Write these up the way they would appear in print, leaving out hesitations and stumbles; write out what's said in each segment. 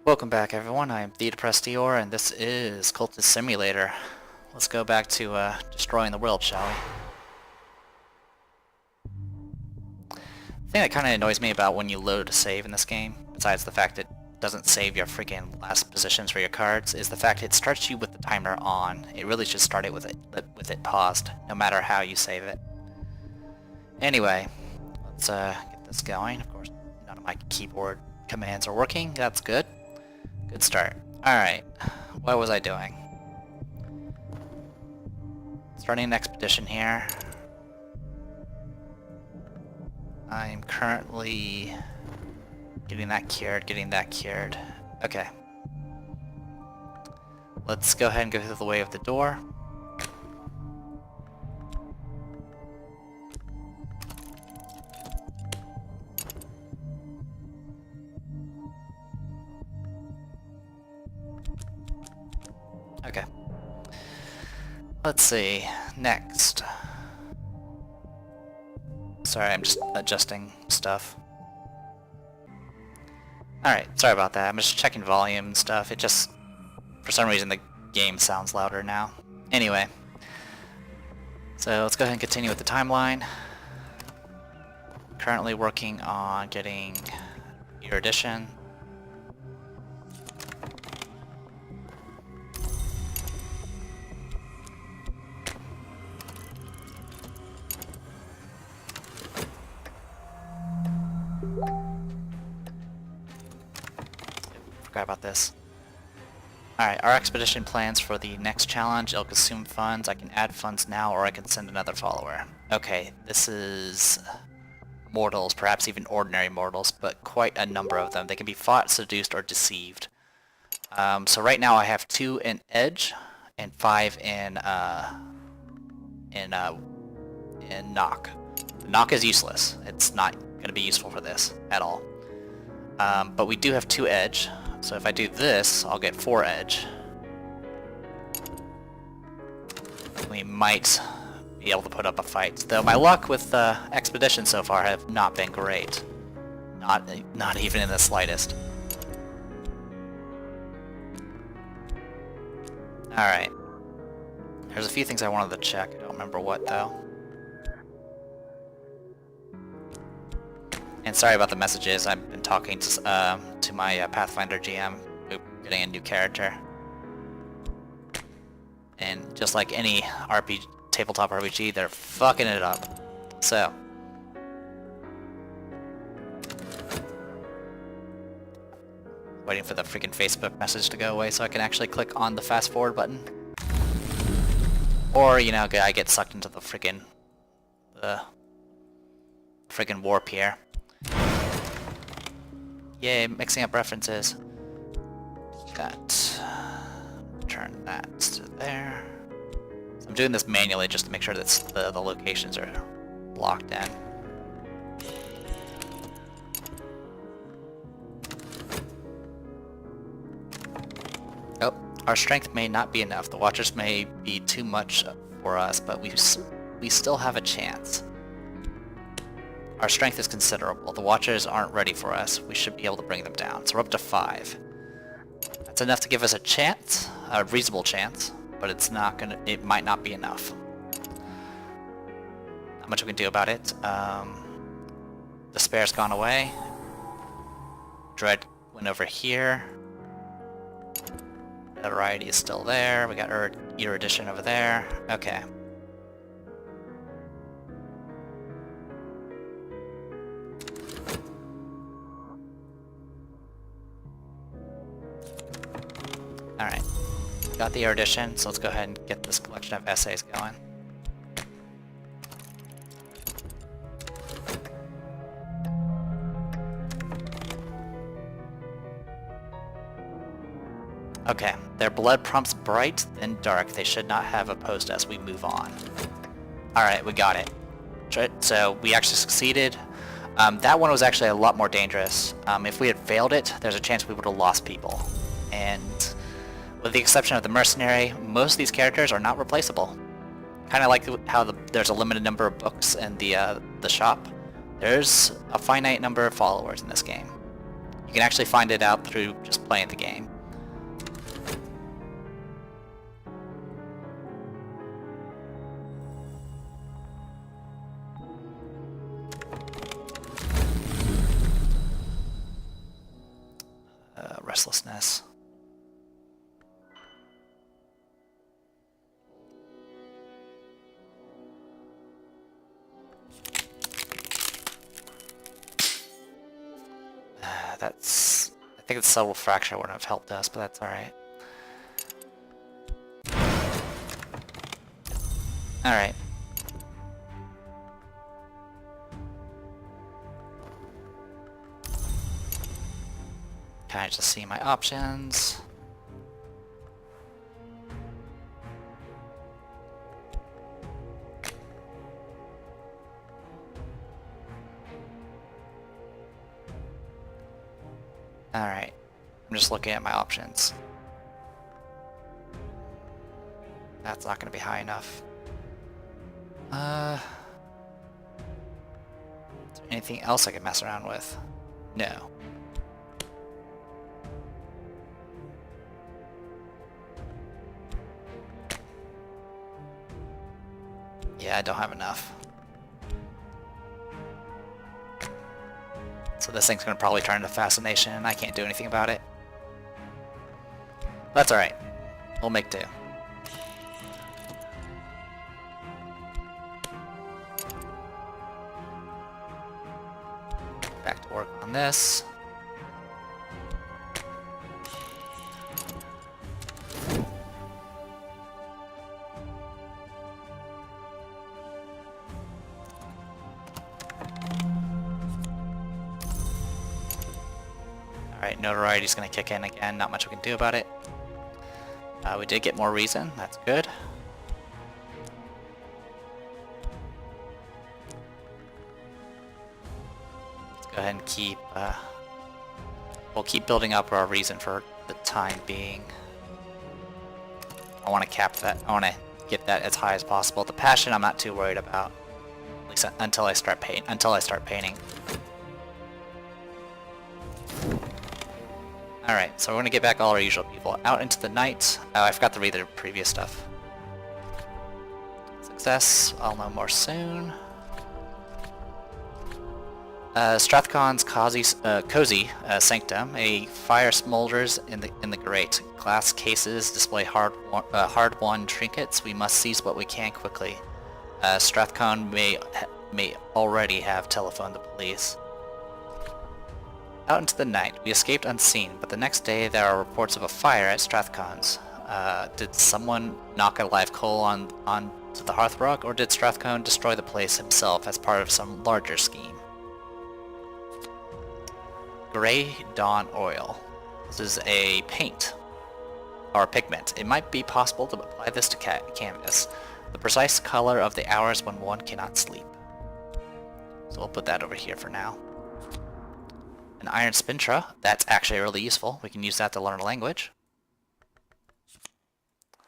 Welcome back, everyone. I am the Depressed Eeyore, and this is Cultist Simulator. Let's go back to destroying the world, shall we? The thing that kind of annoys me about when you load a save in this game, besides the fact it doesn't save your freaking last positions for your cards, is the fact it starts you with the timer on. It really should start it with it paused, no matter how you save it. Anyway, let's get this going. Of course, none of my keyboard commands are working. That's good. Good start. Alright, what was I doing? Starting an expedition here. I'm currently getting that cured. Okay. Let's go ahead and go through the way of the door. Okay. Let's see. Next. Sorry, I'm just adjusting stuff. Alright, sorry about that. I'm just checking volume and stuff. It just, for some reason, the game sounds louder now. Anyway. So let's go ahead and continue with the timeline. Currently working on getting erudition. Forgot about this. Alright, our expedition plans for the next challenge. It'll consume funds. I can add funds now, or I can send another follower. Okay, this is mortals, perhaps even ordinary mortals, but quite a number of them. They can be fought, seduced, or deceived. So right now I have 2 in edge and 5 in knock. Knock is useless. It's not going to be useful for this at all. But we do have 2 edge. So if I do this, I'll get 4 edge. We might be able to put up a fight. Though my luck with expedition so far have not been great. Not even in the slightest. Alright. There's a few things I wanted to check. I don't remember what though. And sorry about the messages. I've been talking to my Pathfinder GM, getting a new character. And just like any tabletop RPG, they're fucking it up. So. Waiting for the freaking Facebook message to go away so I can actually click on the fast forward button. Or, you know, I get sucked into the freaking warp here. Yay, mixing up references. Turn that to there. So I'm doing this manually just to make sure that the locations are locked in. Oh, our strength may not be enough. The Watchers may be too much for us, but we still have a chance. Our strength is considerable. The Watchers aren't ready for us. We should be able to bring them down. So we're up to 5. That's enough to give us a chance, a reasonable chance, but it might not be enough. Not much we can do about it. Despair's gone away. Dread went over here. Notoriety is still there. We got erudition over there. Okay. Alright, got the erudition, so let's go ahead and get this collection of essays going. Okay, their blood prompts bright, then dark. They should not have opposed us. We move on. Alright, we got it. So we actually succeeded. That one was actually a lot more dangerous. If we had failed it, there's a chance we would have lost people. And with the exception of the mercenary, most of these characters are not replaceable. Kind of like how there's a limited number of books in the shop. There's a finite number of followers in this game. You You can actually find it out through just playing the game. Restlessness. I think the subtle fracture wouldn't have helped us, but that's alright. Alright. Can I just see my options? Alright, I'm just looking at my options. That's not going to be high enough. Is there anything else I can mess around with? No. Yeah, I don't have enough. So this thing's going to probably turn into fascination, and I can't do anything about it. That's alright. We'll make do. Back to work on this. Alright, notoriety's gonna kick in again, not much we can do about it. We did get more reason, that's good. Let's go ahead and keep, we'll keep building up our reason for the time being. I want to cap that, I want to get that as high as possible. The passion I'm not too worried about, at least until I start painting. Alright, so we're going to get back all our usual people. Out into the night. Oh, I forgot to read the previous stuff. Success. I'll know more soon. Strathcon's cozy sanctum. A fire smolders in the grate. Glass cases display hard-won trinkets. We must seize what we can quickly. Strathcon may already have telephoned the police. Out into the night. We escaped unseen, but the next day there are reports of a fire at Strathcon's. Did someone knock a live coal onto the hearthrug, or did Strathcon destroy the place himself as part of some larger scheme? Grey Dawn Oil. This is a paint, or pigment. It might be possible to apply this to canvas. The precise color of the hours when one cannot sleep. So we'll put that over here for now. An iron spintra, that's actually really useful. We can use that to learn a language.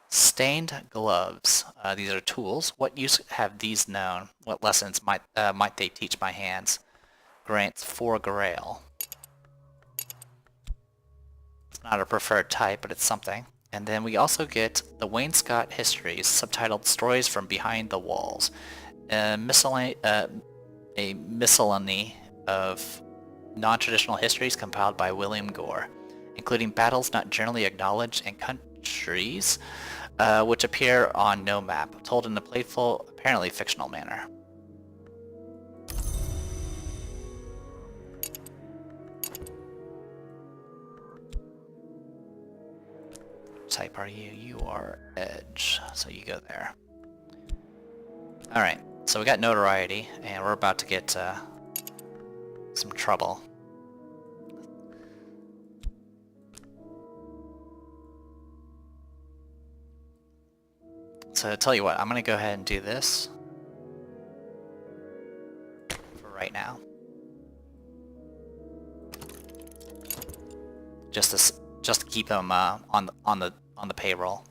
Stained gloves. These are tools. What use have these known? What lessons might they teach my hands? Grants 4 Grail. It's not a preferred type, but it's something. And then we also get the Wainscot Histories, subtitled Stories from Behind the Walls. A miscellany of non-traditional histories compiled by William Gore, including battles not generally acknowledged and countries which appear on no map, told in a playful, apparently fictional manner. What type are you? You are Edge, so you go there. Alright, so we got notoriety, and we're about to get some trouble. So tell you what, I'm gonna go ahead and do this for right now. Just to keep them on the payroll.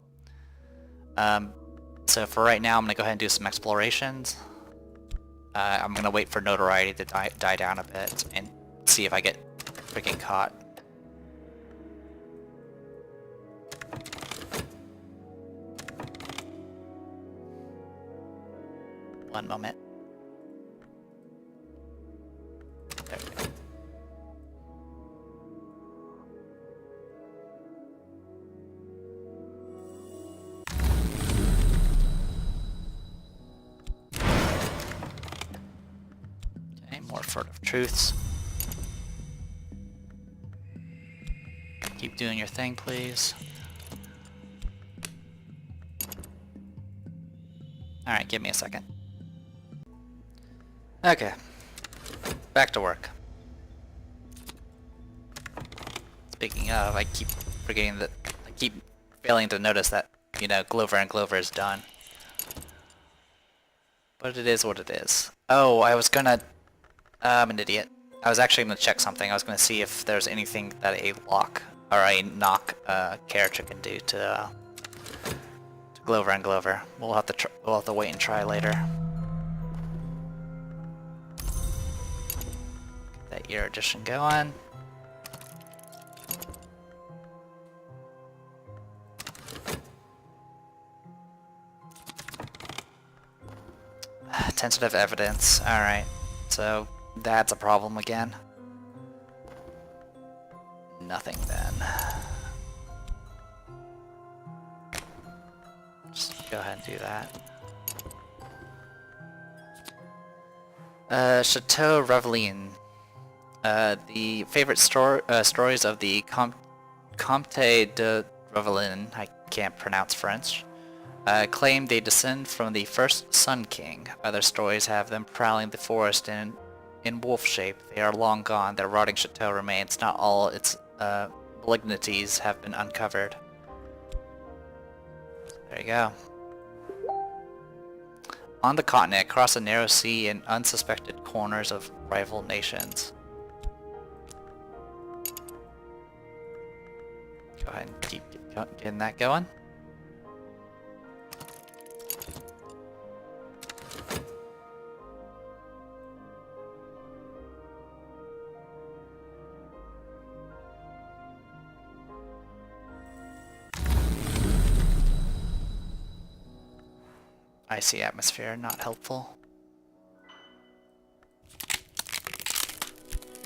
So for right now, I'm gonna go ahead and do some explorations. I'm gonna wait for notoriety to die down a bit and see if I get freaking caught. One moment. There we go. Okay, more furtive truths. Keep doing your thing, please. Alright, give me a second. Okay. Back to work. Speaking of, I keep forgetting that... I keep failing to notice that, you know, Glover and Glover is done. But it is what it is. Oh, I was gonna... I'm an idiot. I was actually gonna check something. I was gonna see if there's anything that a lock or a knock character can do to Glover and Glover. We'll have to wait and try later. Get that ear addition going. Tentative evidence. Alright. So that's a problem again. Nothing then. Just go ahead and do that. Chateau Reveline. The favorite stories of the Comte de Reveline, I can't pronounce French, claim they descend from the first Sun King. Other stories have them prowling the forest in wolf shape. They are long gone. Their rotting chateau remains. Not all its malignities have been uncovered. There you go. On the continent, across a narrow sea in unsuspected corners of rival nations. Go ahead and keep getting that going. Icy atmosphere, not helpful.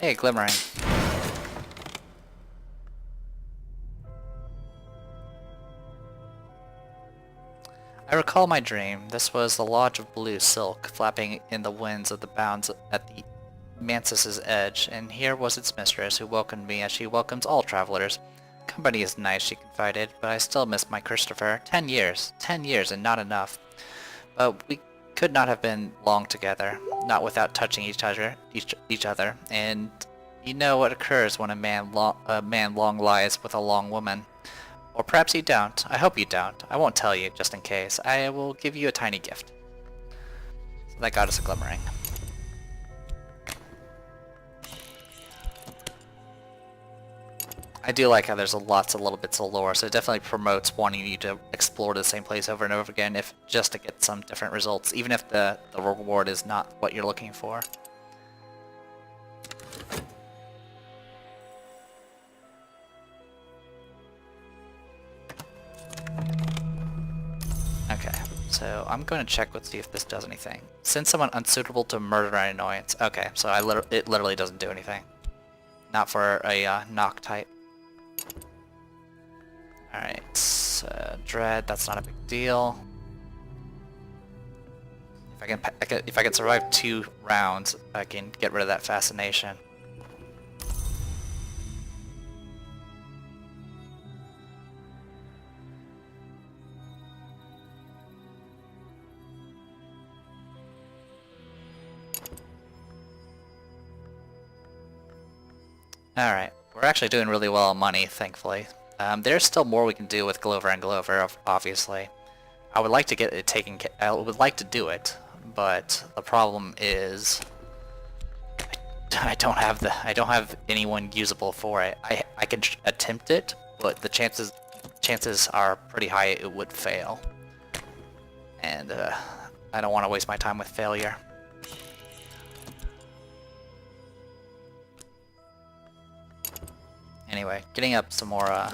Hey, glimmering. I recall my dream. This was the Lodge of Blue Silk, flapping in the winds of the bounds at the Mansus's edge, and here was its mistress, who welcomed me as she welcomes all travelers. Company is nice, she confided, but I still miss my Christopher. 10 years and not enough. But we could not have been long together, not without touching each other, and you know what occurs when a man long lies with a long woman. Or perhaps you don't. I hope you don't. I won't tell you, just in case. I will give you a tiny gift. So that got us a glimmering. I do like how there's lots of little bits of lore, so it definitely promotes wanting you to explore the same place over and over again, if just to get some different results, even if the reward is not what you're looking for. Okay, so I'm going to check see if this does anything. Send someone unsuitable to murder and annoyance. Okay, so it literally doesn't do anything. Not for a knock type. Alright, so dread, that's not a big deal. If I can survive 2 rounds, I can get rid of that fascination. Alright, we're actually doing really well on money, thankfully. There's still more we can do with Glover and Glover, obviously. I would like to get it taken. I would like to do it, but the problem is I don't have anyone usable for it. I can attempt it, but the chances are pretty high it would fail, and I don't want to waste my time with failure. Anyway, getting up some more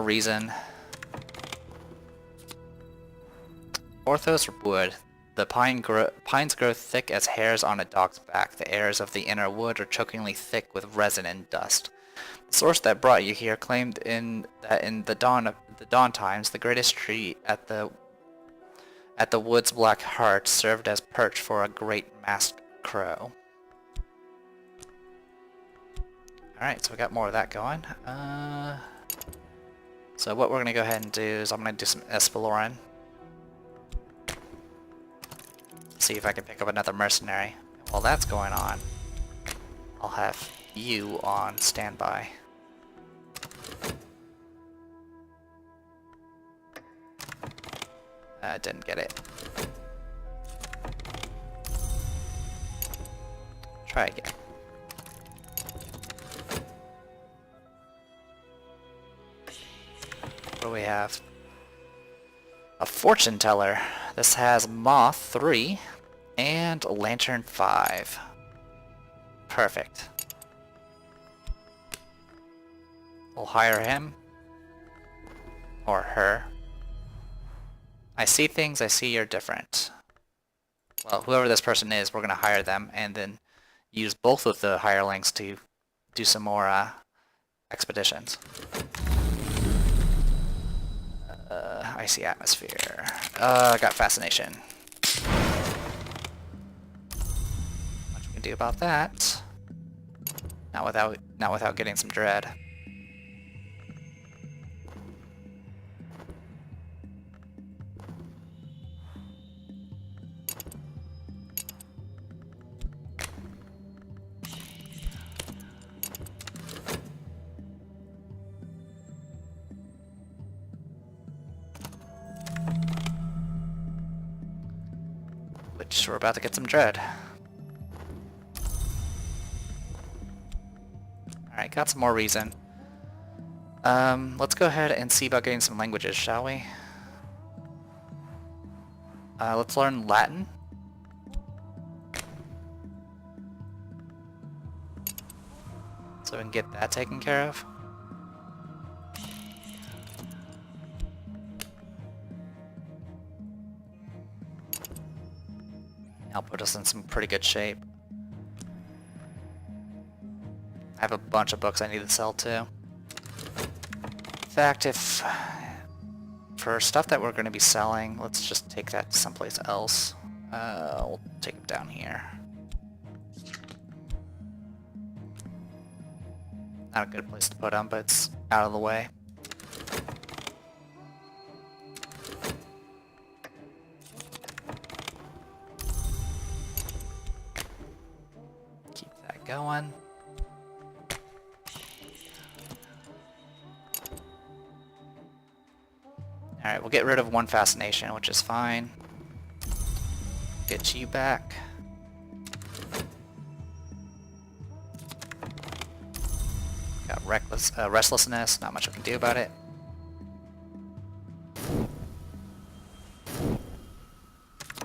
reason. Orthos wood. The pines grow thick as hairs on a dog's back. The airs of the inner wood are chokingly thick with resin and dust. The source that brought you here claimed that in the dawn times, the greatest tree at the wood's black heart served as perch for a great masked crow. Alright, so we got more of that going. So what we're going to go ahead and do is I'm going to do some esploring. See if I can pick up another mercenary. While that's going on, I'll have you on standby. Didn't get it. Try again. What do we have? A fortune teller. This has Moth 3 and Lantern 5. Perfect. We'll hire him. Or her. I see things, I see you're different. Well, whoever this person is, we're going to hire them and then use both of the hirelings to do some more expeditions. I see atmosphere. I got fascination. Much we can do about that. Not without getting some dread. Which we're about to get some dread. Alright, got some more reason. Let's go ahead and see about getting some languages, shall we? Let's learn Latin. So we can get that taken care of. That'll put us in some pretty good shape. I have a bunch of books I need to sell too. In fact, if for stuff that we're going to be selling, let's just take that someplace else. We'll take it down here. Not a good place to put them, but it's out of the way. Keep that going. Alright, we'll get rid of one fascination, which is fine. Get you back. Got restlessness, not much we can do about it.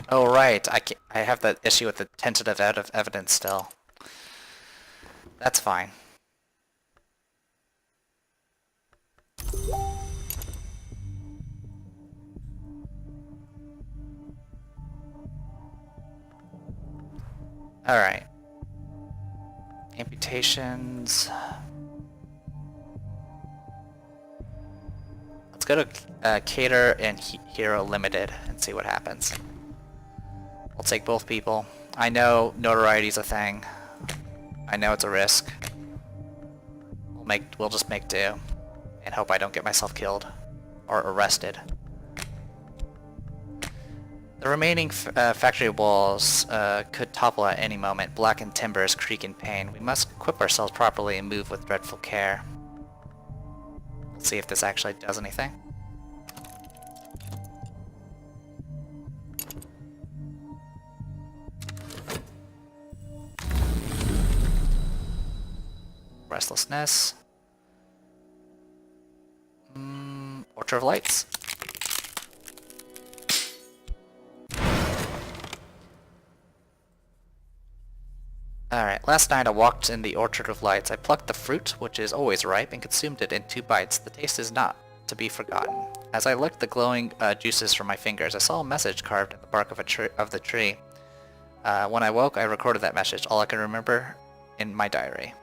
Oh right, I have that issue with the tentative evidence still. That's fine. Alright. Amputations. Let's go to Cater and Hero Limited and see what happens. We'll take both people. I know notoriety's a thing. I know it's a risk. We'll just make do and hope I don't get myself killed or arrested. The remaining factory walls could topple at any moment. Blackened timbers creak in pain. We must equip ourselves properly and move with dreadful care. Let's see if this actually does anything. Restlessness. Orchard of Lights. Alright, last night I walked in the Orchard of Lights. I plucked the fruit, which is always ripe, and consumed it in 2 bites. The taste is not to be forgotten. As I licked the glowing juices from my fingers, I saw a message carved in the bark of the tree. When I woke, I recorded that message, all I can remember in my diary.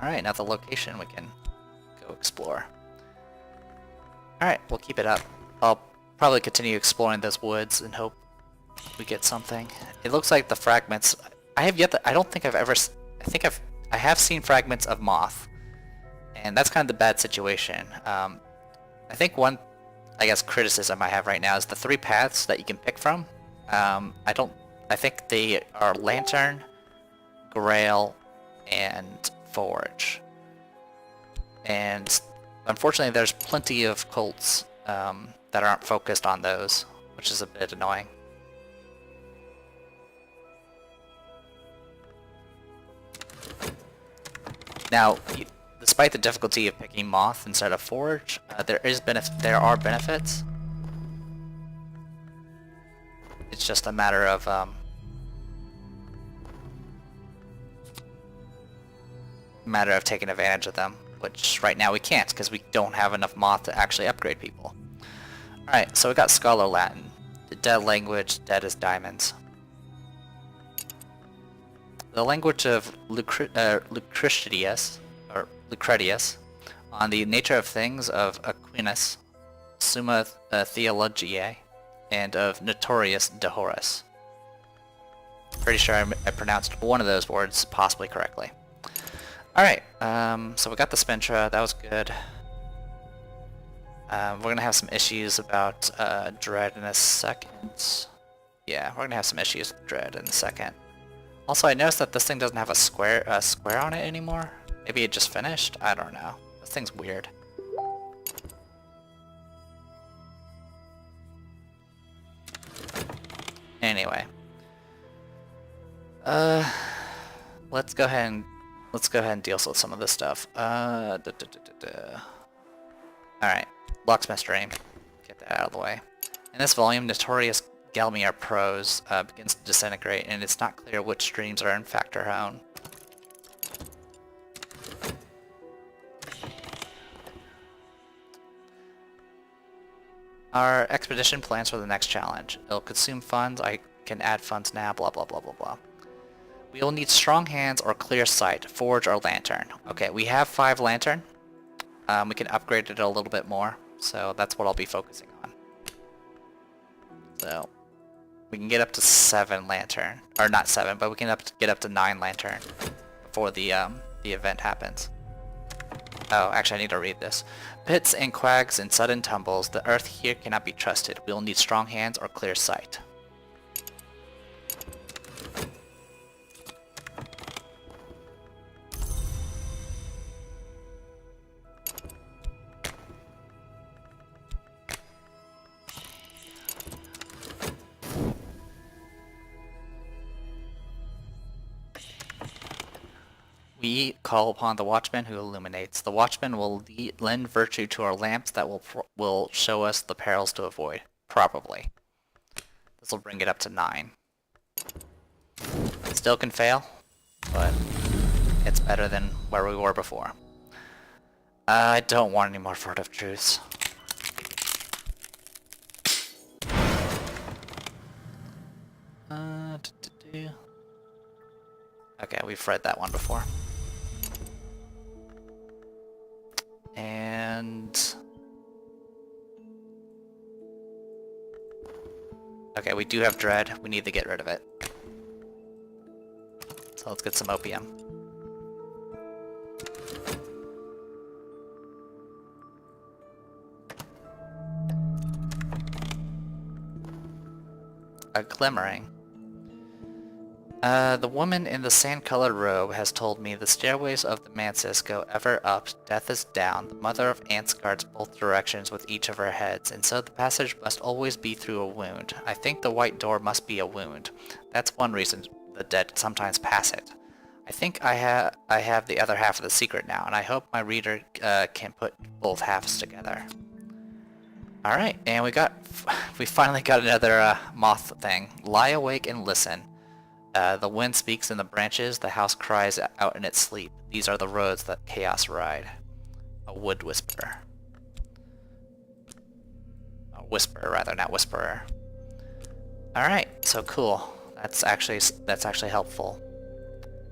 Alright, now the location we can go explore. Alright, we'll keep it up. I'll probably continue exploring those woods and hope we get something. It looks like the fragments... I don't think I've ever... I have seen fragments of moth. And that's kind of the bad situation. I think one, I guess, criticism I have right now is the 3 paths that you can pick from. I think they are Lantern, Grail, and Forge. And unfortunately there's plenty of cults that aren't focused on those, which is a bit annoying. Now, despite the difficulty of picking Moth instead of Forge, there are benefits. It's just a matter of taking advantage of them, which right now we can't because we don't have enough Moth to actually upgrade people. Alright, so we got Scholar Latin. The dead language, dead as diamonds. The language of Lucretius, on the nature of things of Aquinas, Summa Theologiae, and of Notorious de Horace. Pretty sure I pronounced one of those words possibly correctly. Alright, so we got the Spintra, that was good. We're gonna have some issues about Dread in a second. Yeah, we're gonna have some issues with Dread in a second. Also, I noticed that this thing doesn't have a square on it anymore. Maybe it just finished? I don't know. This thing's weird. Anyway. Let's go ahead and deal with some of this stuff. Alright. Locksmith Stream. Get that out of the way. In this volume, Notorious Galmier prose begins to disintegrate, and it's not clear which streams are in fact our own. Our expedition plans for the next challenge. It'll consume funds, I can add funds now, blah blah blah blah blah. We will need strong hands or clear sight, forge or lantern. Okay, we have 5 lantern. We can upgrade it a little bit more, so that's what I'll be focusing on. So, we can get up to 7 lantern, or not 7, but we can get up to 9 lantern before the event happens. Oh, actually I need to read this. Pits and quags and sudden tumbles, the earth here cannot be trusted. We will need strong hands or clear sight. We call upon the Watchman who illuminates. The Watchman will lend virtue to our lamps that will show us the perils to avoid. Probably. This will bring it up to 9. Still can fail, but it's better than where we were before. I don't want any more furtive truths. Okay, we've read that one before. And... okay, we do have Dread. We need to get rid of it. So let's get some opium. A glimmering. The woman in the sand-colored robe has told me the stairways of the mansis go ever up, death is down. The mother of ants guards both directions with each of her heads, and so the passage must always be through a wound. I think the white door must be a wound. That's one reason the dead sometimes pass it. I think I have the other half of the secret now, and I hope my reader can put both halves together. Alright, and we finally got another moth thing. Lie awake and listen. The wind speaks in the branches, the house cries out in its sleep. These are the roads that chaos ride. A wood whisperer. A whisperer, rather, not whisperer. Alright, so cool. That's actually helpful.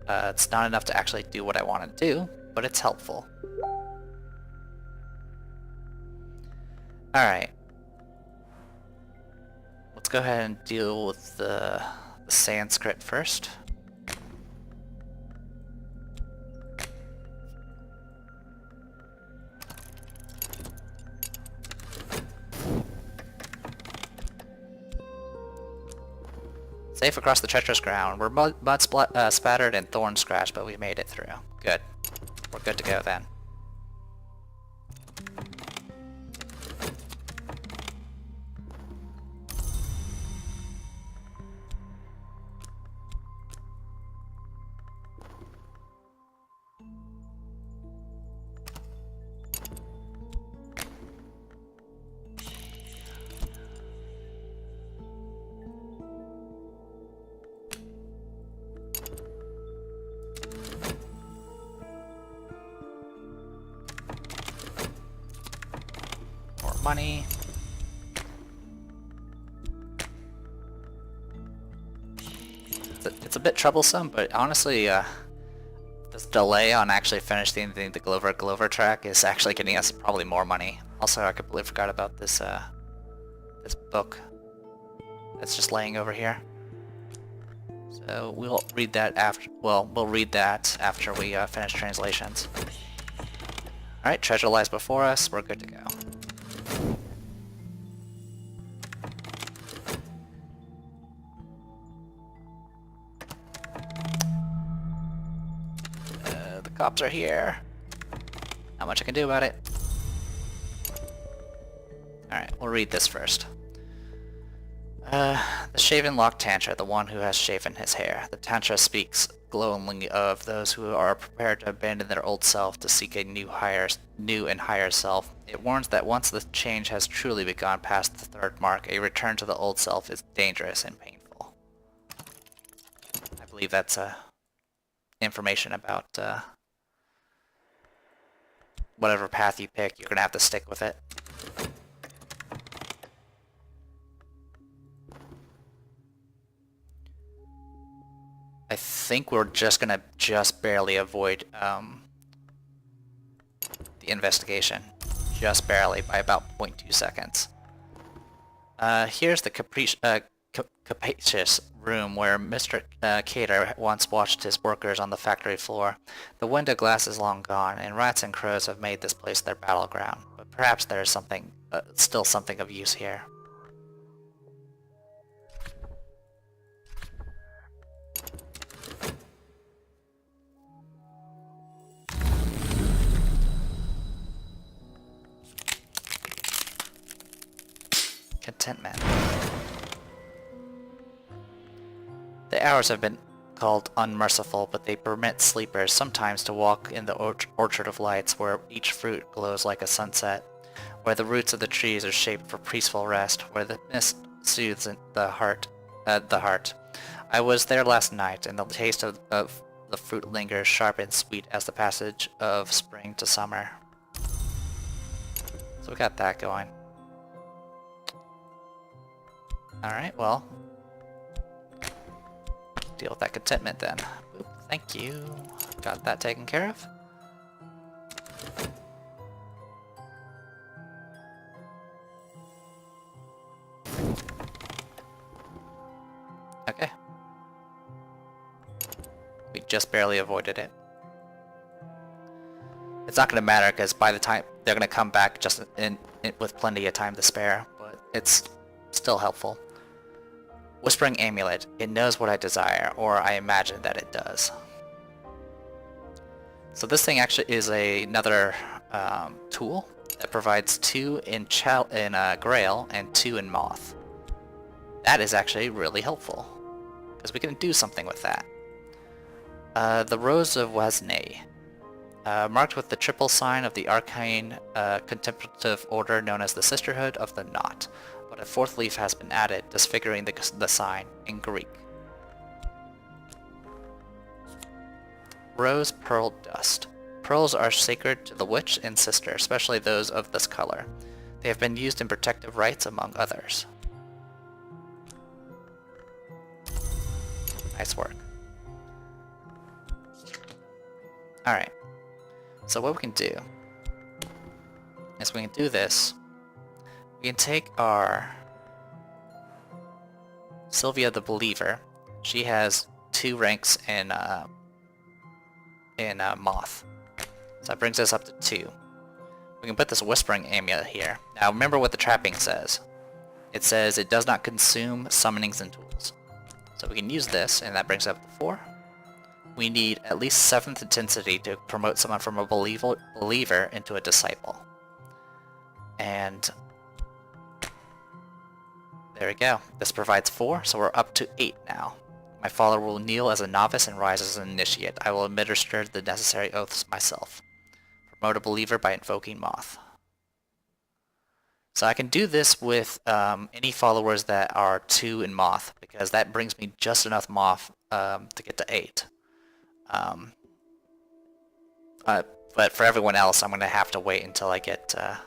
It's not enough to actually do what I want to do, but it's helpful. Alright. Let's go ahead and deal with the Sanskrit first. Safe across the treacherous ground. We're mud spattered and thorn scratched, but we made it through. Good. We're good to go then. Money. It's a bit troublesome, but honestly, this delay on actually finishing the Glover track is actually getting us probably more money. Also, I completely forgot about this this book that's just laying over here. So we'll read that after. Well, we'll read that after we finish translations. All right, treasure lies before us. We're good to go. The cops are here. Not much I can do about it. Alright, we'll read this first. The shaven locked Tantra, the one who has shaven his hair. The Tantra speaks glowingly of those who are prepared to abandon their old self to seek a new and higher self. It warns that once the change has truly begun past the third mark, a return to the old self is dangerous and painful. I believe that's information about whatever path you pick. You're gonna have to stick with it. I think we're just gonna barely avoid the investigation. Just barely, by about 0.2 seconds. Here's the capacious room where Mr. Cater once watched his workers on the factory floor. The window glass is long gone, and rats and crows have made this place their battleground. But perhaps there is something, still something of use here. Contentment. The hours have been called unmerciful, but they permit sleepers sometimes to walk in the orchard of lights where each fruit glows like a sunset, where the roots of the trees are shaped for peaceful rest, where the mist soothes the heart. I was there last night, and the taste of the fruit lingers sharp and sweet as the passage of spring to summer. So we got that going. Alright, well, deal with that contentment then. Oop, thank you. Got that taken care of. Okay. We just barely avoided it. It's not going to matter because by the time they're going to come back just with plenty of time to spare, but it's still helpful. Whispering Amulet. It knows what I desire, or I imagine that it does. So this thing actually is another tool that provides 2 in Grail and 2 in Moth. That is actually really helpful, because we can do something with that. The Rose of Wasney. Marked with the triple sign of the arcane contemplative order known as the Sisterhood of the Knot. But a 4th leaf has been added, disfiguring the sign in Greek. Rose pearl dust. Pearls are sacred to the witch and sister, especially those of this color. They have been used in protective rites among others. Nice work. Alright. So what we can do is we can do this. We can take our Sylvia the Believer. She has 2 ranks in Moth. So that brings us up to 2. We can put this Whispering Amulet here. Now remember what the trapping says. It says it does not consume summonings and tools. So we can use this, and that brings up to 4. We need at least 7th intensity to promote someone from a believer into a disciple. And there we go. This provides 4, so we're up to 8 now. My follower will kneel as a novice and rise as an initiate. I will administer the necessary oaths myself. Promote a believer by invoking Moth. So I can do this with any followers that are 2 in Moth, because that brings me just enough Moth to get to 8. But for everyone else, I'm going to have to wait until I get a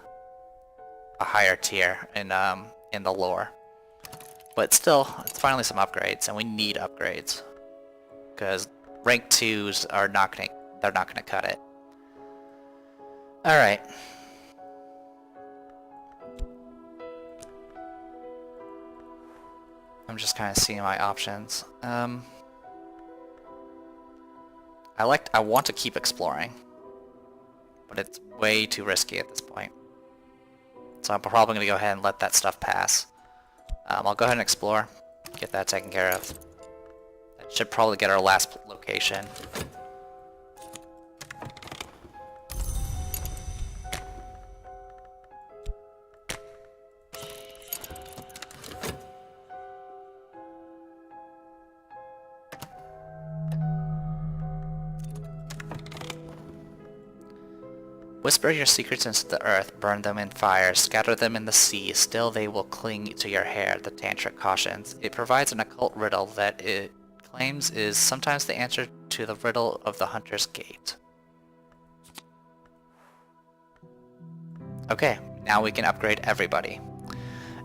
higher tier in the lore. But still, it's finally some upgrades, and we need upgrades, because rank 2s are not going to cut it. All right. I'm just kind of seeing my options. I want to keep exploring, but it's way too risky at this point. So I'm probably going to go ahead and let that stuff pass. I'll go ahead and explore, get that taken care of. That should probably get our last location. Whisper your secrets into the earth, burn them in fire, scatter them in the sea, still they will cling to your hair, the tantric cautions. It provides an occult riddle that it claims is sometimes the answer to the riddle of the Hunter's Gate. Okay, now we can upgrade everybody.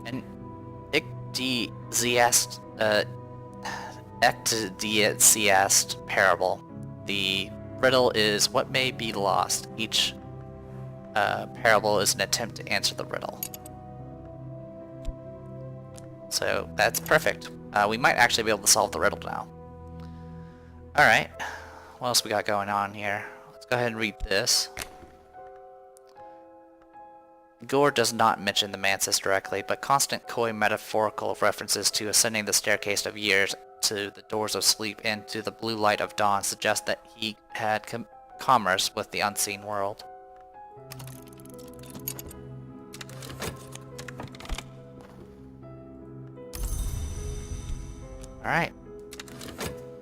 An Ecdysiast parable. The riddle is what may be lost. Each parable is an attempt to answer the riddle. So that's perfect. We might actually be able to solve the riddle now. Alright, what else we got going on here? Let's go ahead and read this. Gore does not mention the Mantis directly, but constant coy metaphorical references to ascending the staircase of years to the doors of sleep and to the blue light of dawn suggest that he had commerce with the unseen world. Alright,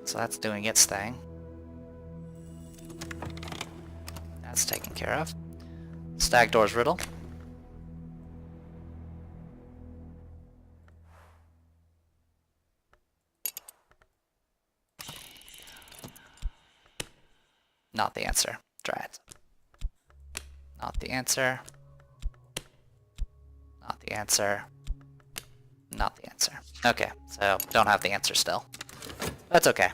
so that's doing its thing. That's taken care of. Stagdoor's riddle. Not the answer. Try it. Not the answer. Not the answer. Not the answer. Okay, so don't have the answer still. That's okay.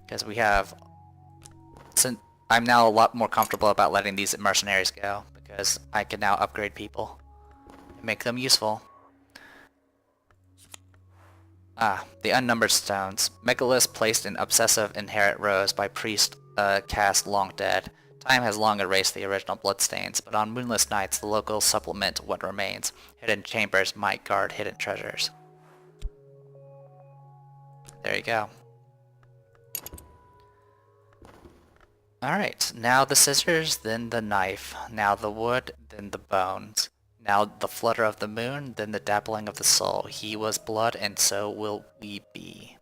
Because we have... Since I'm now a lot more comfortable about letting these mercenaries go, because I can now upgrade people and make them useful. The unnumbered stones. Megaliths placed in obsessive inherit rows by priest cast long dead. Time has long erased the original bloodstains, but on moonless nights the locals supplement what remains. Hidden chambers might guard hidden treasures. There you go. Alright, now the scissors, then the knife. Now the wood, then the bones. Now the flutter of the moon, then the dappling of the soul. He was blood, and so will we be.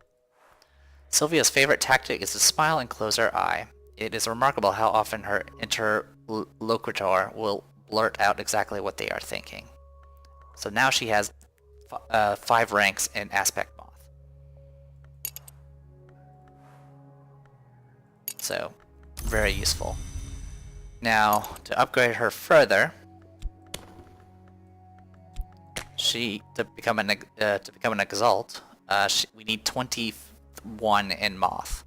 Sylvia's favorite tactic is to smile and close her eye. It is remarkable how often her interlocutor will blurt out exactly what they are thinking. So now she has 5 ranks in Aspect Moth. So, very useful. Now, to upgrade her further, to become an Exalt, we need 21 in Moth.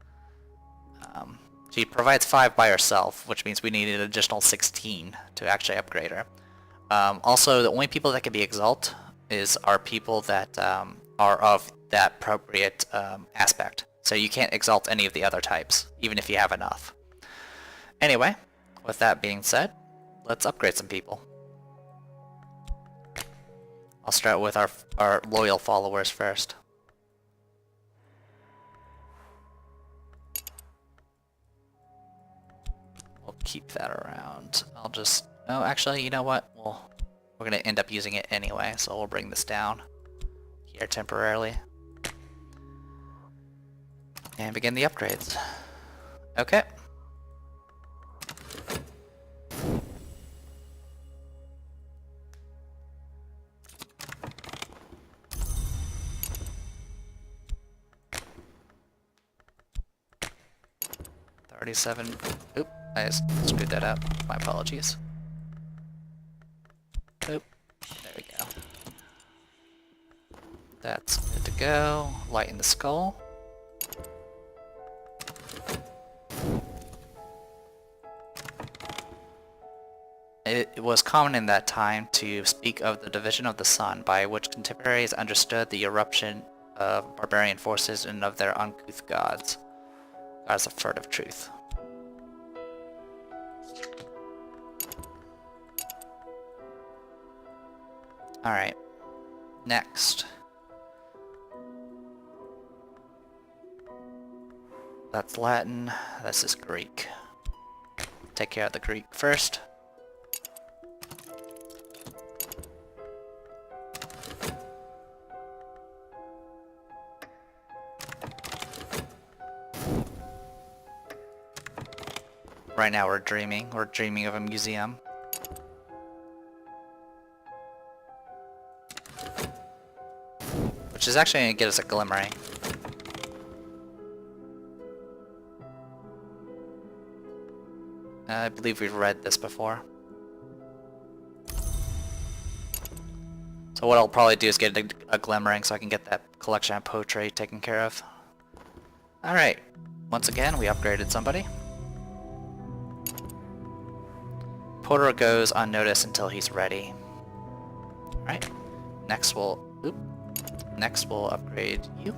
She provides 5 by herself, which means we need an additional 16 to actually upgrade her. Also, the only people that can be Exalt are people that are of that appropriate aspect. So you can't Exalt any of the other types, even if you have enough. Anyway, with that being said, let's upgrade some people. I'll start with our loyal followers first. We'll keep that around. I'll just... Oh, actually, you know what? We're going to end up using it anyway, so we'll bring this down here temporarily. And begin the upgrades. Okay. $37. Oop, I just screwed that up. My apologies. Oop, there we go. That's good to go. Lighten the skull. It was common in that time to speak of the division of the sun, by which contemporaries understood the eruption of barbarian forces and of their uncouth gods. Gods of furtive truth. Alright. Next. That's Latin. This is Greek. Take care of the Greek first. Right now we're dreaming. We're dreaming of a museum. Which is actually going to get us a glimmering. I believe we've read this before. So what I'll probably do is get a glimmering so I can get that collection of poetry taken care of. Alright. Once again, we upgraded somebody. Porter goes unnoticed until he's ready. Alright. Next we'll upgrade you.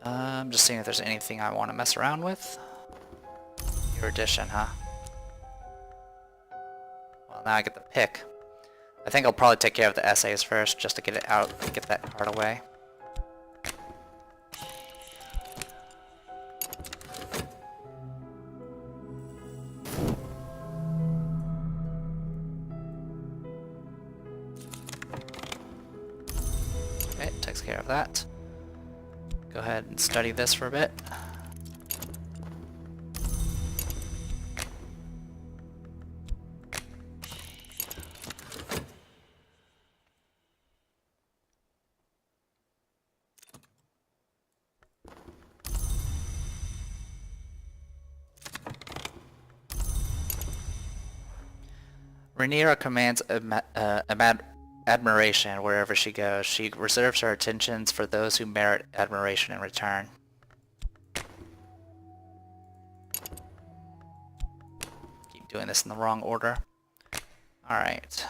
I'm just seeing if there's anything I want to mess around with. Your addition, huh? Well, now I get the pick. I think I'll probably take care of the essays first, just to get it out, get that card away. Okay, takes care of that. Go ahead and study this for a bit. Rhaenyra commands admiration wherever she goes. She reserves her attentions for those who merit admiration in return. Keep doing this in the wrong order. Alright.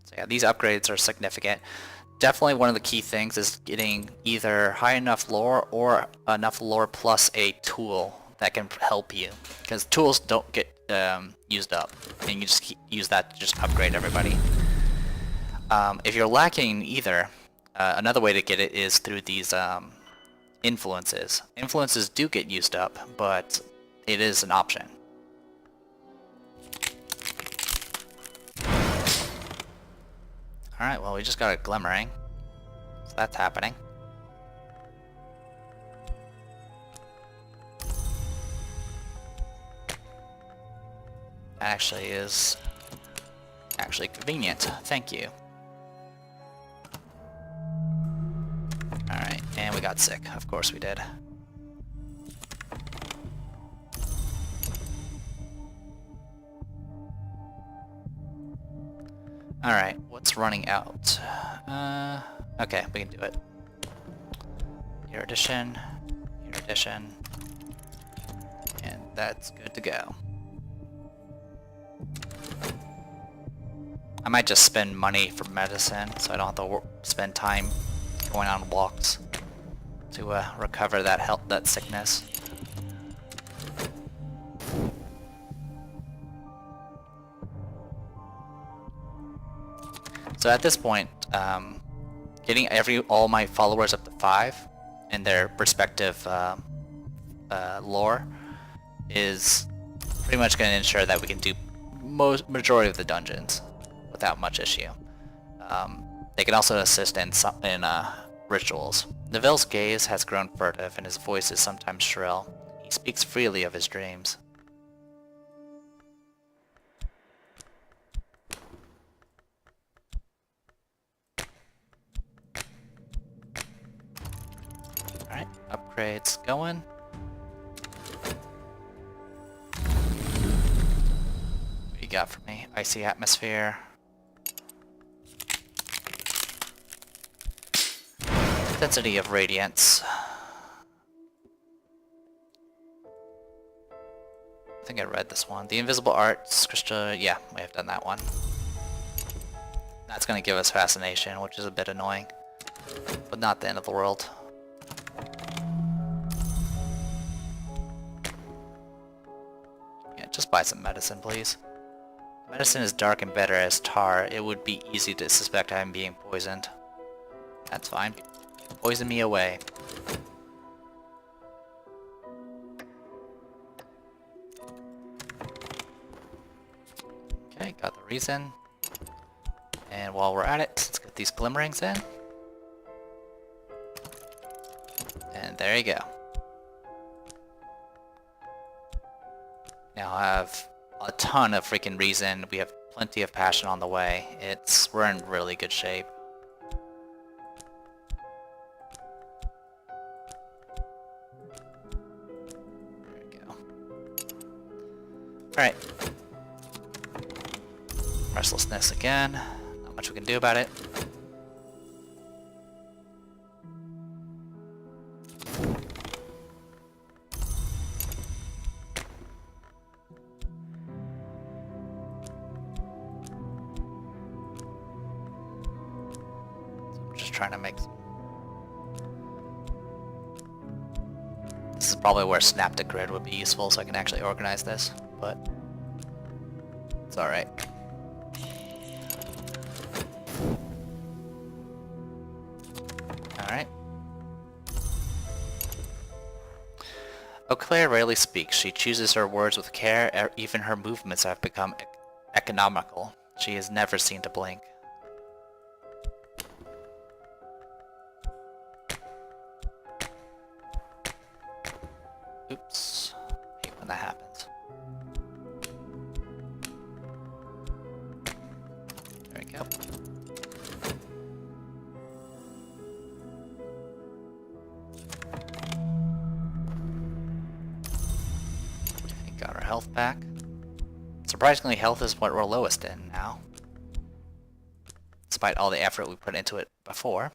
So yeah, these upgrades are significant. Definitely one of the key things is getting either high enough lore or enough lore plus a tool that can help you. Because tools don't get used up, and you just use that to just upgrade everybody. If you're lacking either, another way to get it is through these influences. Influences do get used up, but it is an option. Alright, well we just got a glimmering. So that's happening. That actually is convenient. Thank you. Alright, and we got sick. Of course we did. Alright, what's running out? Okay, we can do it. Erudition, and that's good to go. I might just spend money for medicine, so I don't have to spend time going on walks to recover that sickness. So at this point, getting all my followers up to 5 and their respective lore is pretty much going to ensure that we can do majority of the dungeons without much issue. They can also assist in rituals. Neville's gaze has grown furtive and his voice is sometimes shrill. He speaks freely of his dreams. Alright, upgrades going. What do you got for me? Icy atmosphere. Density of radiance. I think I read this one. The invisible arts, crystal. Yeah, we have done that one. That's going to give us fascination, which is a bit annoying, but not the end of the world. Yeah, just buy some medicine, please. Medicine is dark and bitter as tar. It would be easy to suspect I'm being poisoned. That's fine. Poison me away. Okay, got the reason. And while we're at it, let's get these glimmerings in. And there you go. Now I have a ton of freaking reason. We have plenty of passion on the way. We're in really good shape. Alright. Restlessness again. Not much we can do about it. So I'm just trying to make some... This is probably where Snap to Grid would be useful so I can actually organize this. But it's alright. Alright. Eau Claire rarely speaks. She chooses her words with care. Even her movements have become economical. She is never seen to blink. Oops. I hate when that happens. There we go. Okay, got our health back. Surprisingly, health is what we're lowest in now, despite all the effort we put into it before.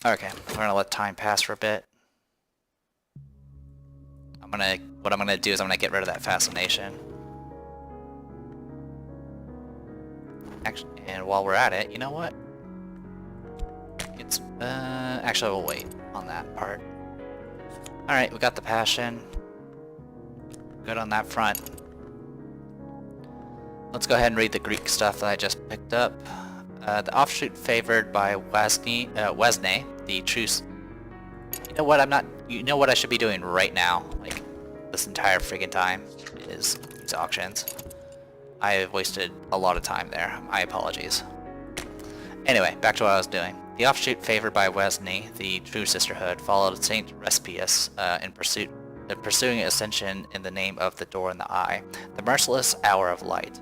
Okay, we're gonna let time pass for a bit. What I'm gonna do is I'm gonna get rid of that fascination. Actually, and while we're at it, you know what? Actually we'll wait on that part. Alright, we got the passion. Good on that front. Let's go ahead and read the Greek stuff that I just picked up. The offshoot favored by Wesne, the truce. You know what? You know what I should be doing right now, like this entire friggin' time, is these auctions. I wasted a lot of time there. My apologies. Anyway, back to what I was doing. The offshoot favored by Wesney, the true sisterhood, followed Saint Respius in pursuing ascension in the name of the door in the eye, the merciless hour of light.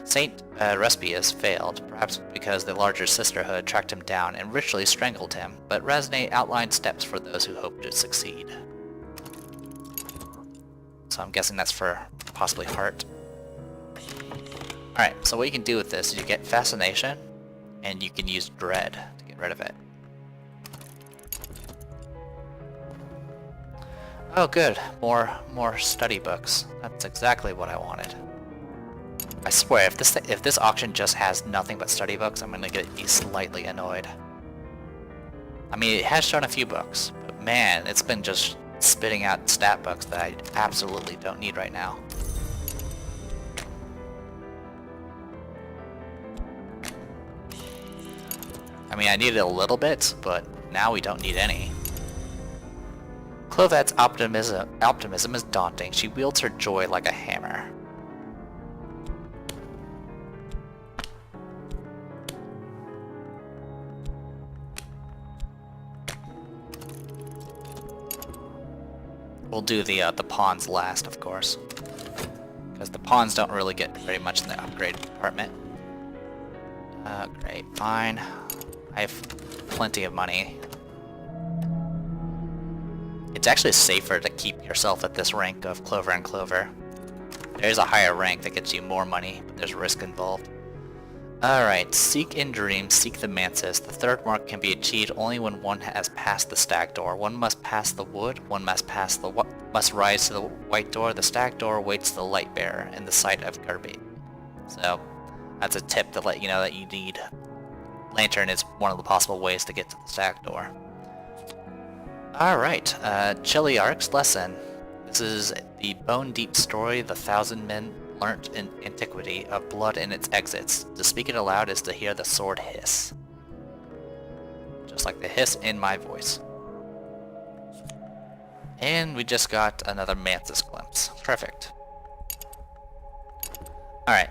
Saint Respius failed, perhaps because the larger sisterhood tracked him down and ritually strangled him, but Resney outlined steps for those who hope to succeed. So I'm guessing that's for possibly heart. Alright, so what you can do with this is you get fascination, and you can use dread to get rid of it. Oh good, more study books. That's exactly what I wanted. I swear, if this auction just has nothing but study books, I'm gonna be slightly annoyed. I mean, it has shown a few books, but man, it's been just spitting out stat books that I absolutely don't need right now. I mean, I needed a little bit, but now we don't need any. Clovette's optimism is daunting. She wields her joy like a hammer. We'll do the pawns last, of course, because the pawns don't really get very much in the upgrade department. Great, fine. I have plenty of money. It's actually safer to keep yourself at this rank of Clover and Clover. There's a higher rank that gets you more money, but there's risk involved. Alright, seek in dreams, seek the mantis. The third mark can be achieved only when one has passed the stag door. One must pass the wood, one must rise to the white door. The stag door awaits the light bearer in the sight of Kirby. So, that's a tip to let you know that you need lantern is one of the possible ways to get to the stag door. Alright, Chiliarch's lesson. This is the bone-deep story the 1,000 men learnt in antiquity of blood and its exits. To speak it aloud is to hear the sword hiss. Just like the hiss in my voice. And we just got another mantis glimpse. Perfect. Alright.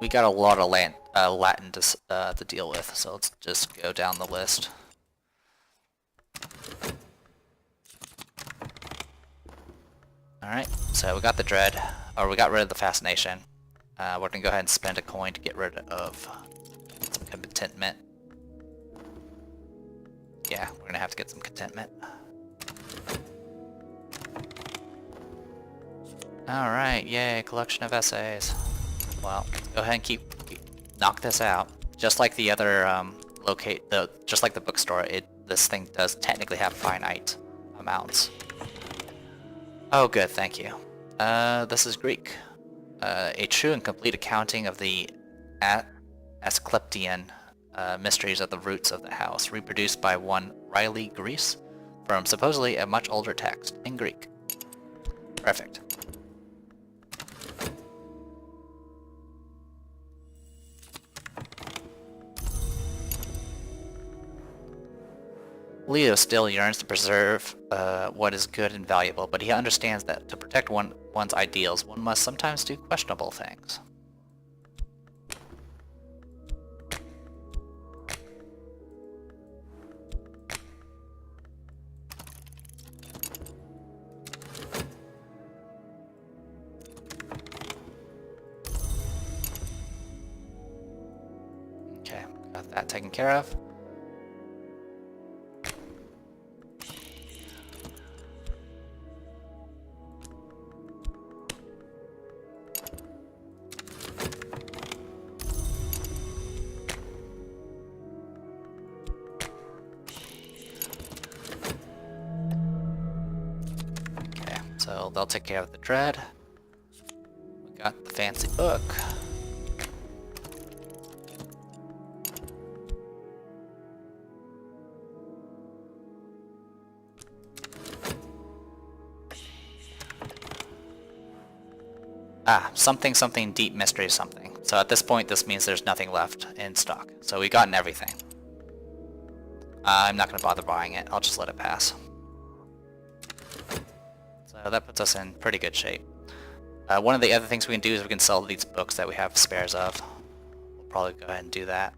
We got a lot of Latin to deal with, so let's just go down the list. Alright, so we got the dread, or we got rid of the fascination. We're gonna go ahead and spend a coin to get rid of some contentment. Yeah, we're gonna have to get some contentment. Alright, yay, collection of essays. Well, let's go ahead and knock this out. Just like the other just like the bookstore, this thing does technically have finite amounts. Oh good, thank you. This is Greek. A true and complete accounting of the Asclepian mysteries of the roots of the house, reproduced by one Riley Grease from supposedly a much older text in Greek. Perfect. Leo still yearns to preserve what is good and valuable, but he understands that to protect one's ideals, one must sometimes do questionable things. Okay, got that taken care of. So they'll take care of the dread. We got the fancy book. Something deep mystery something. So at this point this means there's nothing left in stock. So we've gotten everything. I'm not going to bother buying it, I'll just let it pass. So that puts us in pretty good shape. One of the other things we can do is we can sell these books that we have spares of. We'll probably go ahead and do that.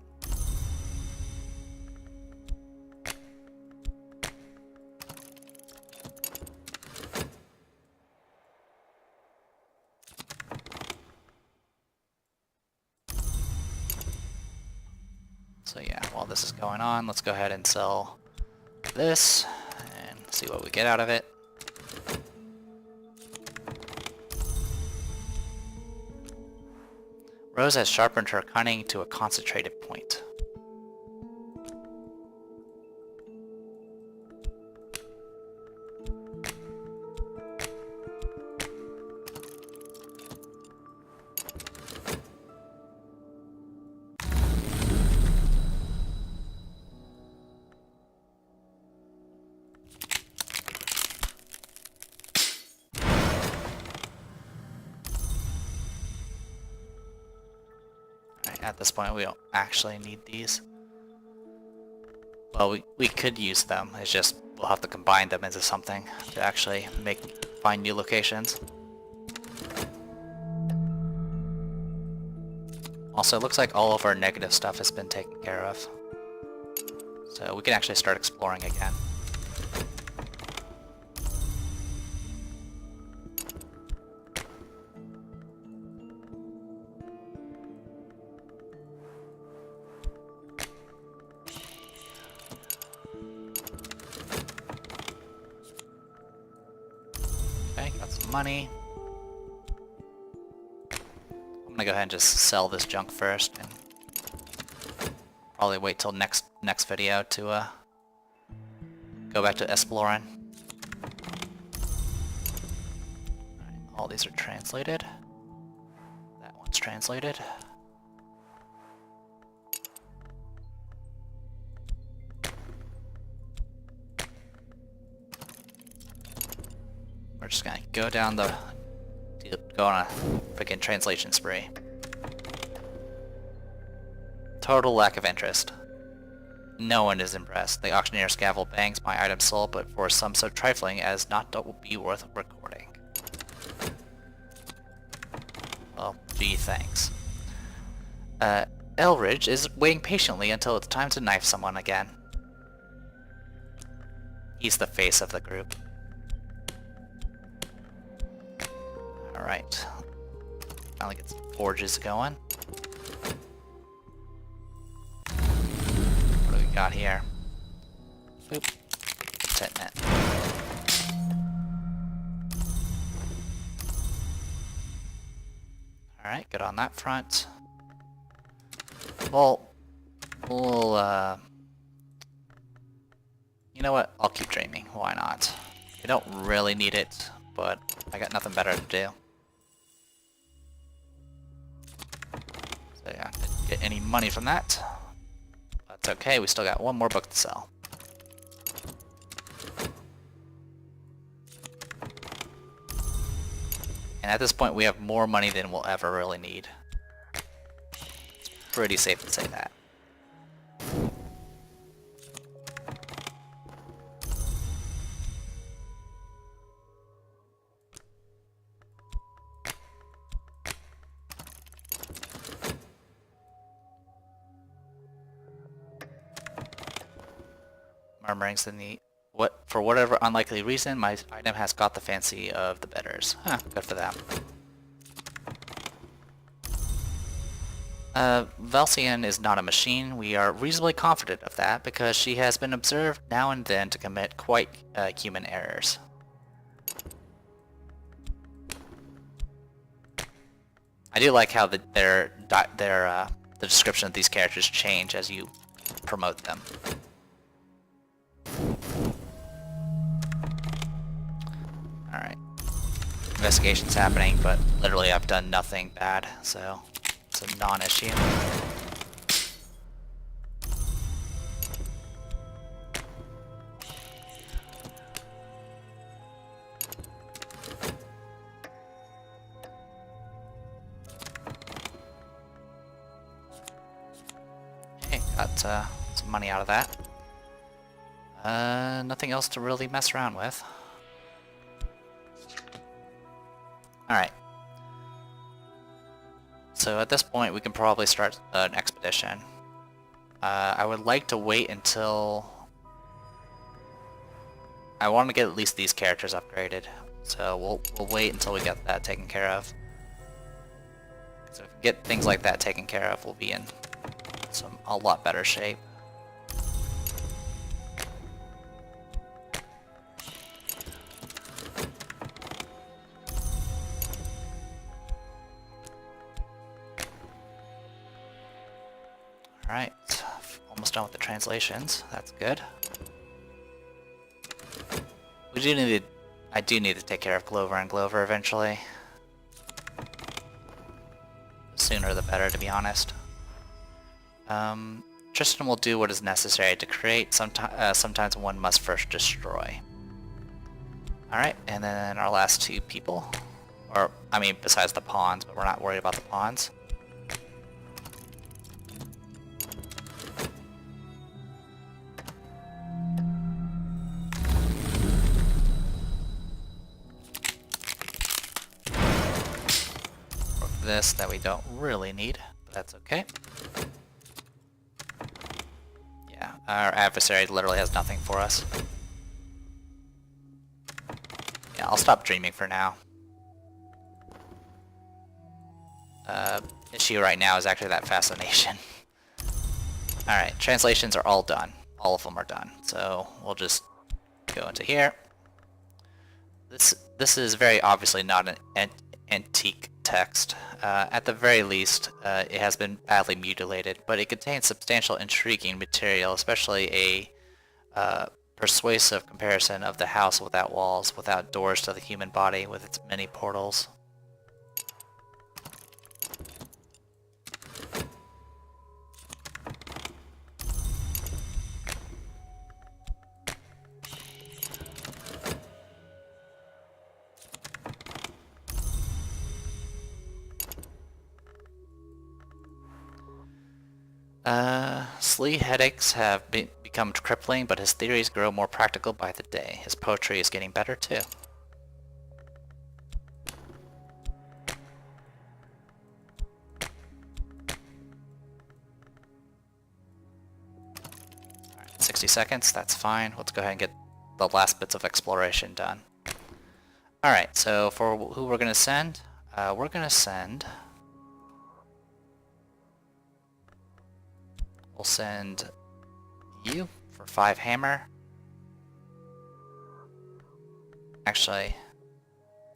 So yeah, while this is going on, let's go ahead and sell this and see what we get out of it. Rose has sharpened her cunning to a concentrated point. At this point, we don't actually need these. Well, we could use them. It's just we'll have to combine them into something to actually find new locations. Also, it looks like all of our negative stuff has been taken care of. So we can actually start exploring again. Got some money. I'm gonna go ahead and just sell this junk first, and probably wait till next video to go back to esploring. Alright, all these are translated. That one's translated. We're just gonna go on a freaking translation spree. Total lack of interest. No one is impressed. The auctioneer's gavel bangs my item sold, but for some so trifling as not to be worth recording. Well, gee, thanks. Elridge is waiting patiently until it's time to knife someone again. He's the face of the group. Alright. Finally get some forges going. What do we got here? Oop. Contentment. Alright, good on that front. Well, you know what? I'll keep dreaming. Why not? I don't really need it, but I got nothing better to do. So yeah, didn't get any money from that. That's okay, we still got one more book to sell. And at this point we have more money than we'll ever really need. It's pretty safe to say that. Murmurings in the for whatever unlikely reason, my item has got the fancy of the betters. Huh, good for them. Valsian is not a machine. We are reasonably confident of that because she has been observed now and then to commit quite human errors. I do like how the description of these characters change as you promote them. Alright. Investigation's happening, but literally I've done nothing bad, so it's a non-issue. Okay, got some money out of that. Nothing else to really mess around with. Alright. So at this point we can probably start an expedition. I would like to wait until... I want to get at least these characters upgraded. So we'll wait until we get that taken care of. So if we get things like that taken care of, we'll be in a lot better shape. Alright, almost done with the translations. That's good. I do need to take care of Glover and Glover eventually. The sooner the better, to be honest. Tristan will do what is necessary to create. Sometimes one must first destroy. Alright, and then our last two people. Or, I mean, besides the pawns, but we're not worried about the pawns. This that we don't really need, but that's okay. Yeah, our adversary literally has nothing for us. Yeah, I'll stop dreaming for now. Issue right now is actually that fascination. Alright, translations are all done. All of them are done. So we'll just go into here. This is very obviously not an antique text. At the very least, it has been badly mutilated, but it contains substantial intriguing material, especially a persuasive comparison of the house without walls, without doors to the human body, with its many portals. Slee headaches have become crippling, but his theories grow more practical by the day. His poetry is getting better too. Alright, 60 seconds, that's fine. Let's go ahead and get the last bits of exploration done. Alright, so for who we're going to send, we're going to send... We'll send you for 5 hammer. Actually,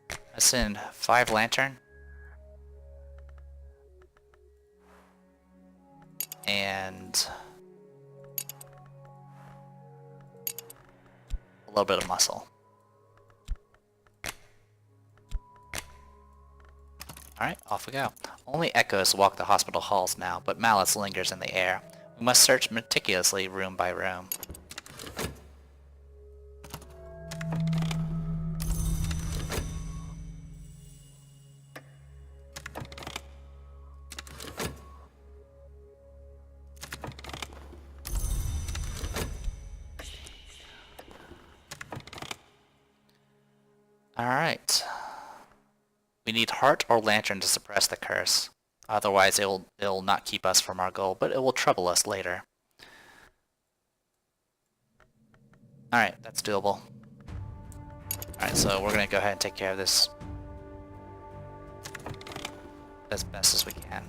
I send 5 lantern. And a little bit of muscle. Alright, off we go. Only echoes walk the hospital halls now, but malice lingers in the air. We must search meticulously room by room. Alright. We need heart or lantern to suppress the curse. Otherwise it'll not keep us from our goal, but it will trouble us later. Alright, that's doable. Alright, so we're gonna go ahead and take care of this as best as we can.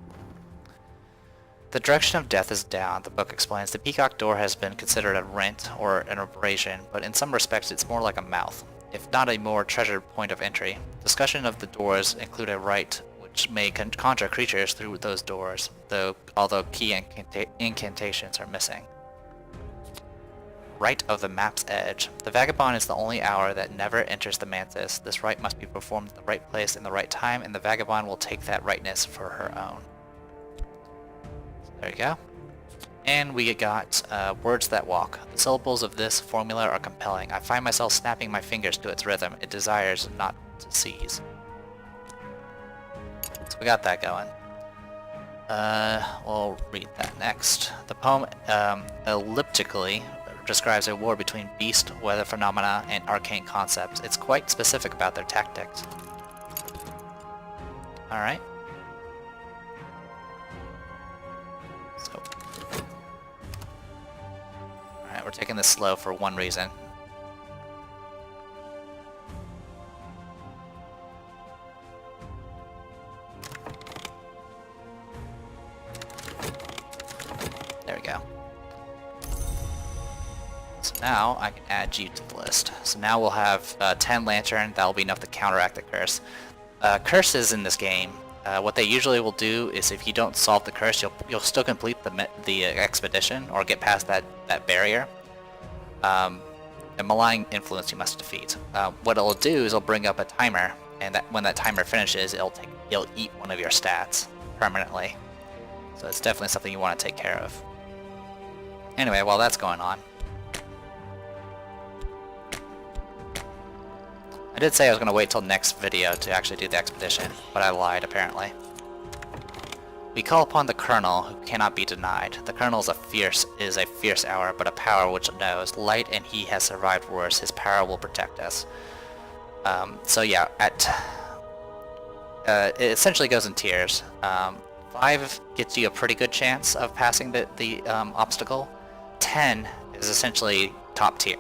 The direction of death is down, the book explains. The peacock door has been considered a rent or an abrasion, but in some respects it's more like a mouth, if not a more treasured point of entry. Discussion of the doors include a rite which may conjure creatures through those doors, although key incantations are missing. Rite of the map's edge. The vagabond is the only hour that never enters the mantis. This rite must be performed at the right place in the right time, and the vagabond will take that rightness for her own. So there you go. And we got words that walk. The syllables of this formula are compelling. I find myself snapping my fingers to its rhythm. It desires not to seize. So we got that going. We'll read that next. The poem elliptically describes a war between beast, weather phenomena, and arcane concepts. It's quite specific about their tactics. Alright. taking this slow for one reason. There we go. So now I can add you to the list. So now we'll have 10 lantern. That'll be enough to counteract the curse. Curses in this game, what they usually will do is if you don't solve the curse, you'll still complete the expedition or get past that barrier. The malign influence you must defeat. What it'll do is it'll bring up a timer, and when that timer finishes, it'll eat one of your stats permanently. So it's definitely something you want to take care of. Anyway, while that's going on, I did say I was going to wait till next video to actually do the expedition, but I lied apparently. We call upon the Colonel, who cannot be denied. The Colonel is a fierce hour, but a power which knows light, and he has survived worse. His power will protect us. So yeah, it essentially goes in tiers. 5 gets you a pretty good chance of passing the obstacle. 10 is essentially top tier.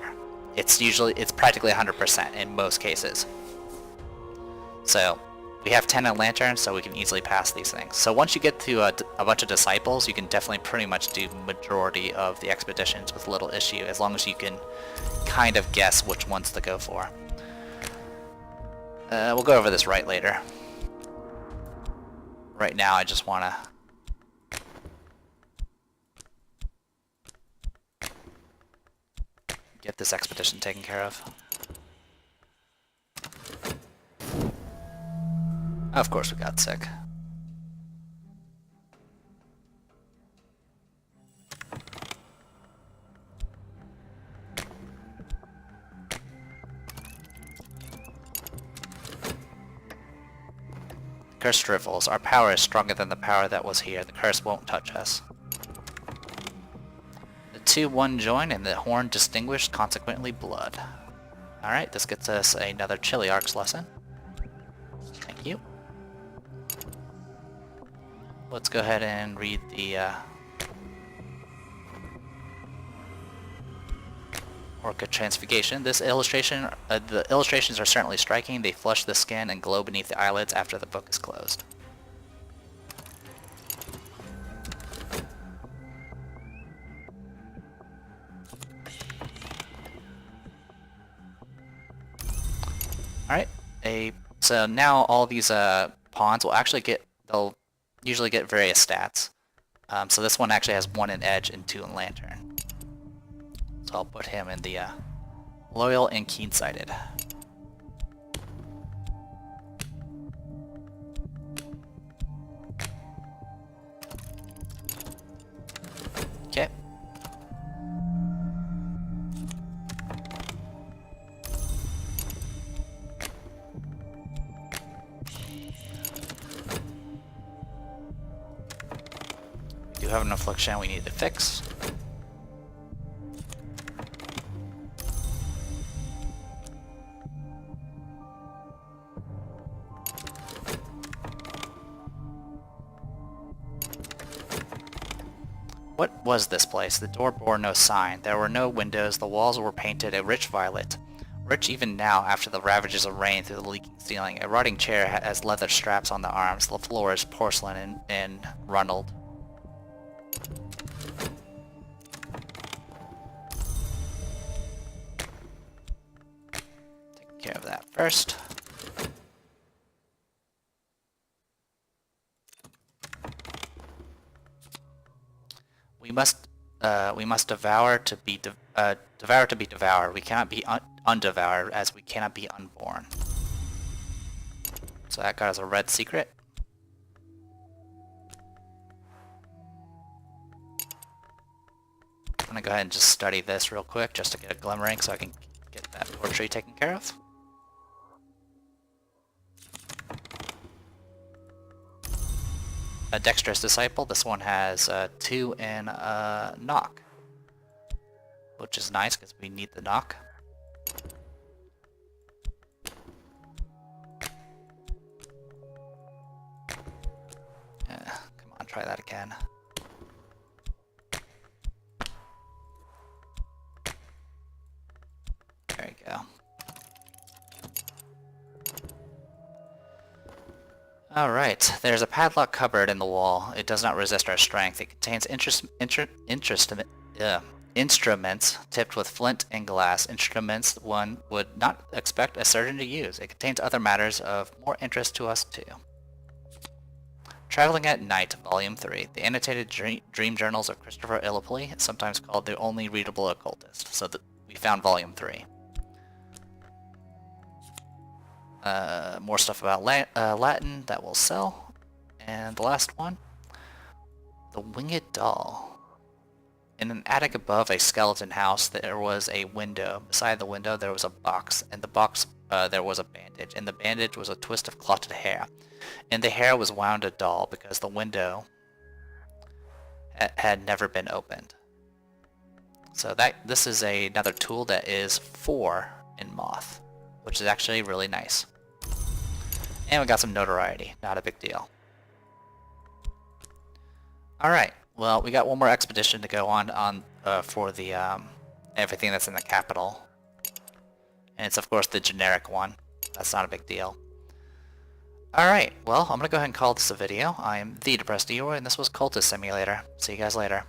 It's practically 100% in most cases. So we have 10 at Lantern, so we can easily pass these things. So once you get to a bunch of disciples, you can definitely pretty much do majority of the expeditions with little issue, as long as you can kind of guess which ones to go for. We'll go over this right later. Right now I just want to get this expedition taken care of. Of course we got sick. Curse drivels. Our power is stronger than the power that was here. The curse won't touch us. The 2-1 join and the horn distinguished, consequently blood. Alright, this gets us another Chili Arcs lesson. Thank you. Let's go ahead and read the Orca Transfiguration. This illustration, the illustrations are certainly striking. They flush the skin and glow beneath the eyelids after the book is closed. Alright, so now all these pawns will actually they'll usually get various stats. So this one actually has 1 in Edge and 2 in Lantern. So I'll put him in the Loyal and Keen-Sighted. Okay. We do have an affliction we need to fix. What was this place? The door bore no sign. There were no windows. The walls were painted a rich violet. Rich even now after the ravages of rain through the leaking ceiling. A rotting chair has leather straps on the arms. The floor is porcelain and runneled. Take care of that first. We must devour to be devoured. We cannot be undevoured, as we cannot be unborn. So that got us a red secret. I'm gonna go ahead and just study this real quick, just to get a glimmering, so I can get that poetry taken care of. A dexterous disciple. This one has 2 in knock, which is nice because we need the knock. Come on, try that again. Alright, there's a padlock cupboard in the wall. It does not resist our strength. It contains instruments tipped with flint and glass. Instruments one would not expect a surgeon to use. It contains other matters of more interest to us too. Traveling at Night, Volume 3. The Annotated Dream Journals of Christopher Illipoli, sometimes called the only readable occultist. So we found Volume 3. More stuff about Latin that will sell. And the last one, the Winged Doll. In an attic above a skeleton house, there was a window. Beside the window, there was a box. In the box, there was a bandage. And the bandage was a twist of clotted hair. In the hair was wound a doll because the window had never been opened. So this is another tool that is 4 in Moth, which is actually really nice. And we got some notoriety. Not a big deal. Alright, well, we got one more expedition to go on for the everything that's in the capital. And it's of course the generic one. That's not a big deal. Alright, well, I'm going to go ahead and call this a video. I am the Depressed Eeyore, and this was Cultist Simulator. See you guys later.